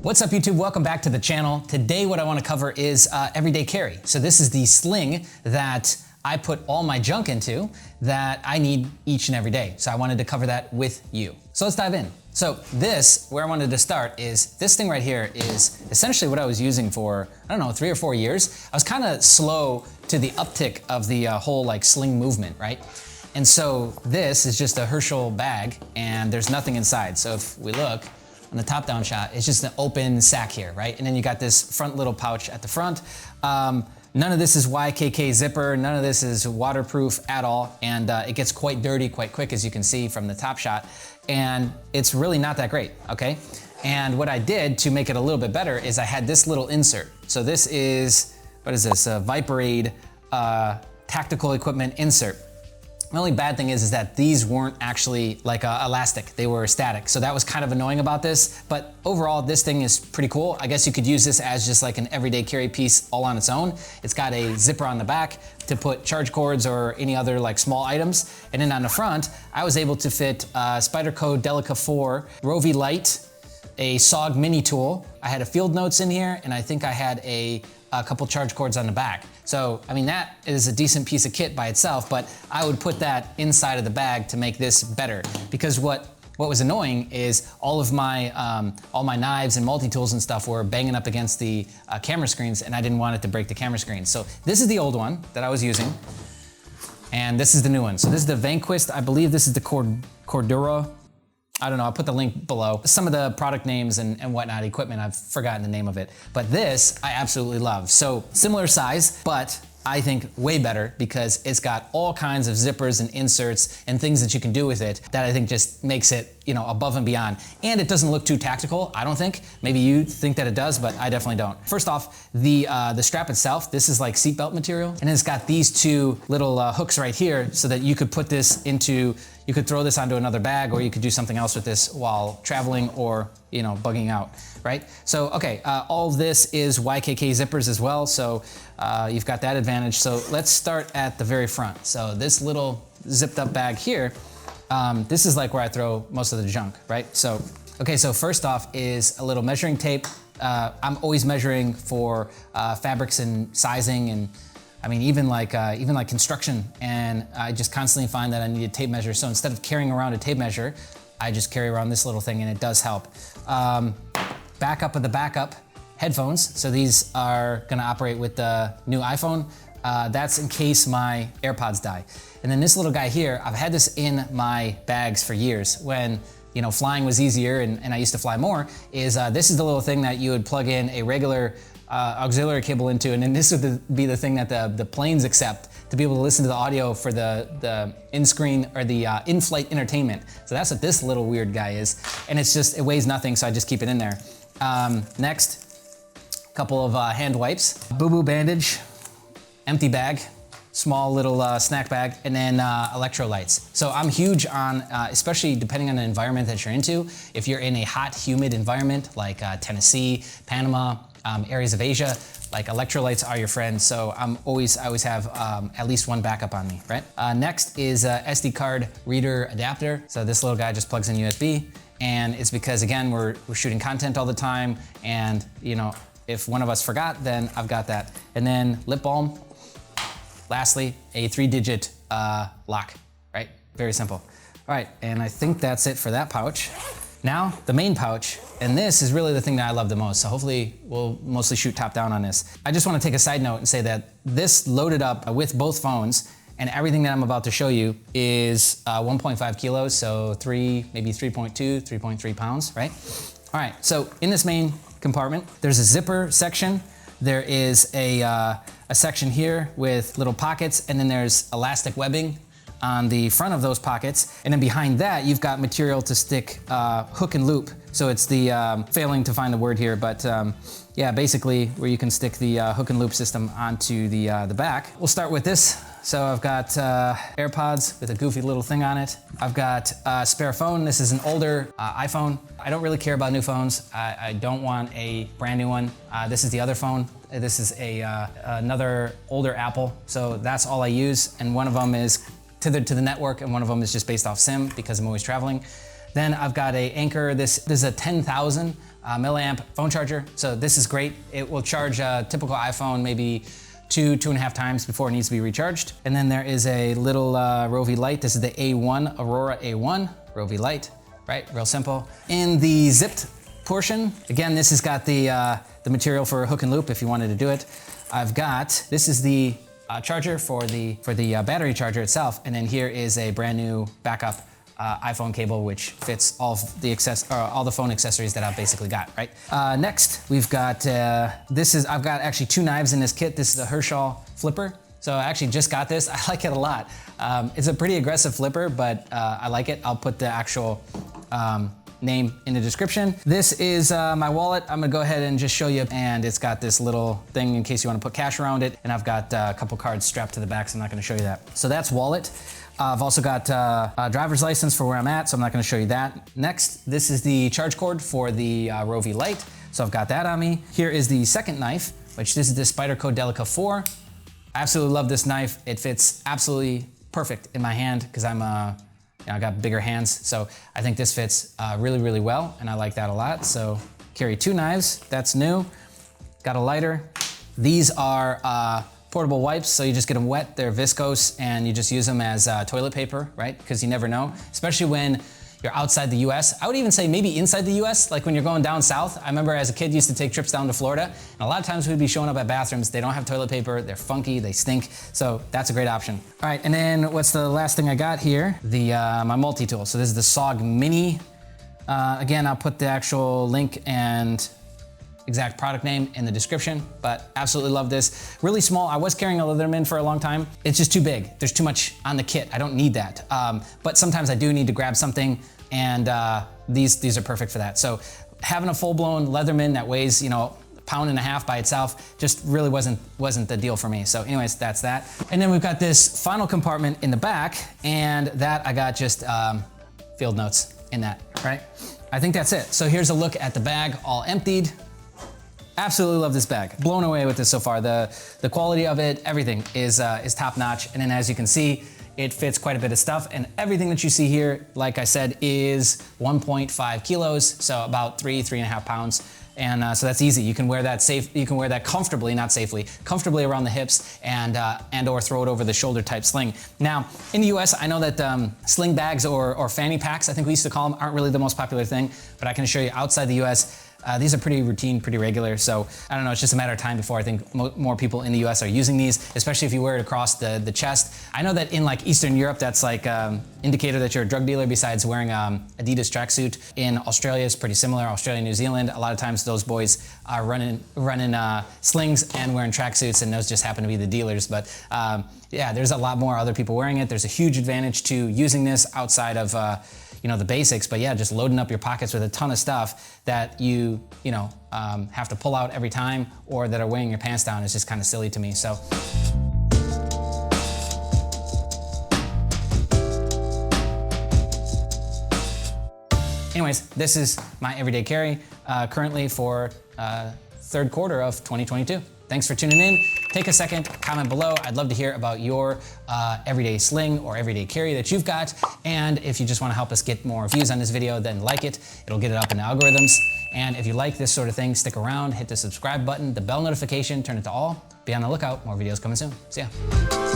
What's up YouTube? Welcome back to the channel. Today what I want to cover is everyday carry. So this is the sling that I put all my junk into that I need each and every day. So I wanted to cover that with you. So let's dive in. So where I wanted to start is this thing right here is essentially what I was using for, I don't know, 3 or 4 years. I was kind of slow to the uptick of the whole like sling movement, right? And so this is just a Herschel bag and there's nothing inside. So if we look on the top down shot, it's just an open sack here, right? And then you got this front little pouch at the front. None of this is YKK zipper, none of this is waterproof at all, and it gets quite dirty quite quick, as you can see from the top shot, and it's really not that great, okay? And what I did to make it a little bit better is I had this little insert. So this is, what is this, a Viperade tactical equipment insert. The only bad thing is that these weren't actually like elastic, they were static. So that was kind of annoying about this, but overall this thing is pretty cool. I guess you could use this as just like an everyday carry piece all on its own. It's got a zipper on the back to put charge cords or any other like small items. And then on the front, I was able to fit Spyderco Delica 4, Rovi Light, a SOG mini tool. I had a field notes in here, and I think I had a couple charge cords on the back. So, I mean, that is a decent piece of kit by itself, but I would put that inside of the bag to make this better. Because what was annoying is all my knives and multi-tools and stuff were banging up against the camera screens, and I didn't want it to break the camera screen. So this is the old one that I was using, and this is the new one. So this is the Vanquist. I believe this is the Cordura. I don't know, I'll put the link below. Some of the product names and whatnot, equipment, I've forgotten the name of it. But this, I absolutely love. So similar size, but I think way better because it's got all kinds of zippers and inserts and things that you can do with it that I think just makes it, you know, above and beyond. And it doesn't look too tactical, I don't think. Maybe you think that it does, but I definitely don't. First off, the strap itself, this is like seatbelt material, and it's got these two little hooks right here so that you could put this into, you could throw this onto another bag, or you could do something else with this while traveling or, you know, bugging out, right? So, okay, all of this is YKK zippers as well, so you've got that advantage. So let's start at the very front. So this little zipped up bag here, this is like where I throw most of the junk, right? So, okay, so first off is a little measuring tape. I'm always measuring for fabrics and sizing, and I mean, even like construction, and I just constantly find that I need a tape measure. So instead of carrying around a tape measure, I just carry around this little thing, and it does help. Backup of the backup, headphones. So these are gonna operate with the new iPhone. That's in case my AirPods die. And then this little guy here, I've had this in my bags for years when, you know, flying was easier and I used to fly more, is this is the little thing that you would plug in a regular auxiliary cable into, and then this would be the thing that the planes accept to be able to listen to the audio for the in-screen or the in-flight entertainment. So that's what this little weird guy is. And it's just, it weighs nothing, so I just keep it in there. Next, a couple of hand wipes, boo-boo bandage, empty bag, small little snack bag, and then electrolytes. So I'm huge on, especially depending on the environment that you're into, if you're in a hot, humid environment like Tennessee, Panama, areas of Asia, like electrolytes are your friend. So I always have at least one backup on me, right? Next is a SD card reader adapter. So this little guy just plugs in USB, and it's because, again, we're shooting content all the time, and, you know, if one of us forgot, then I've got that. And then lip balm. Lastly, a 3-digit lock, right? Very simple. All right, and I think that's it for that pouch. Now, the main pouch, and this is really the thing that I love the most, so hopefully we'll mostly shoot top down on this. I just want to take a side note and say that this loaded up with both phones, and everything that I'm about to show you is 1.5 kilos, so maybe 3.2, 3.3 pounds, right? All right, so in this main compartment, there's a zipper section. There is a section here with little pockets, and then there's elastic webbing on the front of those pockets. And then behind that, you've got material to stick hook and loop. So it's the, failing to find the word here, but yeah, basically where you can stick the hook and loop system onto the back. We'll start with this. So I've got AirPods with a goofy little thing on it. I've got a spare phone. This is an older iPhone. I don't really care about new phones. I don't want a brand new one. This is the other phone. This is another older Apple. So that's all I use. And one of them is tethered to the network, and one of them is just based off SIM because I'm always traveling. Then I've got a Anker. This is a 10,000 milliamp phone charger. So this is great. It will charge a typical iPhone maybe 2.5 times before it needs to be recharged. And then there is a little Rovi light. This is the A1, Aurora A1, Rovi light, right? Real simple. In the zipped portion, again, this has got the material for a hook and loop if you wanted to do it. I've got, this is the charger for the battery charger itself. And then here is a brand new backup iPhone cable, which fits all the phone accessories that I've basically got, right? Next, we've got, I've got actually 2 knives in this kit. This is a Herschel flipper. So I actually just got this. I like it a lot. It's a pretty aggressive flipper, but I like it. I'll put the actual name in the description. This is my wallet. I'm gonna go ahead and just show you, and it's got this little thing in case you wanna put cash around it, and I've got a couple cards strapped to the back, so I'm not gonna show you that. So that's wallet. I've also got a driver's license for where I'm at, so I'm not gonna show you that. Next, this is the charge cord for the Rovi light, so I've got that on me. Here is the second knife, which this is the Spyderco Delica 4. I absolutely love this knife. It fits absolutely perfect in my hand because I got bigger hands, so I think this fits really, really well, and I like that a lot. So carry 2 knives, that's new. Got a lighter. These are portable wipes, so you just get them wet. They're viscose, and you just use them as toilet paper, right? Because you never know, especially when you're outside the US. I would even say maybe inside the US, like when you're going down south. I remember as a kid used to take trips down to Florida, and a lot of times we'd be showing up at bathrooms. They don't have toilet paper, they're funky, they stink, so that's a great option. All right, and then what's the last thing I got here? My multi-tool. So this is the SOG Mini. Again, I'll put the actual link and exact product name in the description, but absolutely love this. Really small. I was carrying a Leatherman for a long time. It's just too big. There's too much on the kit. I don't need that. But sometimes I do need to grab something, and these are perfect for that. So having a full-blown Leatherman that weighs, £1.5 pounds by itself just really wasn't the deal for me. So anyways, that's that. And then we've got this final compartment in the back, and that I got just field notes in that, right? I think that's it. So here's a look at the bag all emptied. Absolutely love this bag. Blown away with this so far. The quality of it, everything is top notch. And then as you can see, it fits quite a bit of stuff, and everything that you see here, like I said, is 1.5 kilos, so about 3.5 pounds. And so that's easy. You can wear that you can wear that comfortably, not safely, comfortably around the hips, and or throw it over the shoulder type sling. Now, in the US, I know that sling bags or fanny packs, I think we used to call them, aren't really the most popular thing, but I can assure you outside the US, these are pretty routine, pretty regular. So I don't know, it's just a matter of time before I think more people in the US are using these, especially if you wear it across the chest. I know that in like Eastern Europe, that's like indicator that you're a drug dealer besides wearing Adidas tracksuit. In Australia, it's pretty similar. Australia, New Zealand, a lot of times those boys are running slings and wearing tracksuits, and those just happen to be the dealers. But yeah, there's a lot more other people wearing it. There's a huge advantage to using this outside of the basics, but yeah, just loading up your pockets with a ton of stuff that you have to pull out every time, or that are weighing your pants down is just kind of silly to me. So. Anyways, this is my everyday carry currently for third quarter of 2022. Thanks for tuning in. Take a second, comment below. I'd love to hear about your everyday sling or everyday carry that you've got. And if you just want to help us get more views on this video, then like it. It'll get it up in the algorithms. And if you like this sort of thing, stick around, hit the subscribe button, the bell notification, turn it to all. Be on the lookout. More videos coming soon. See ya.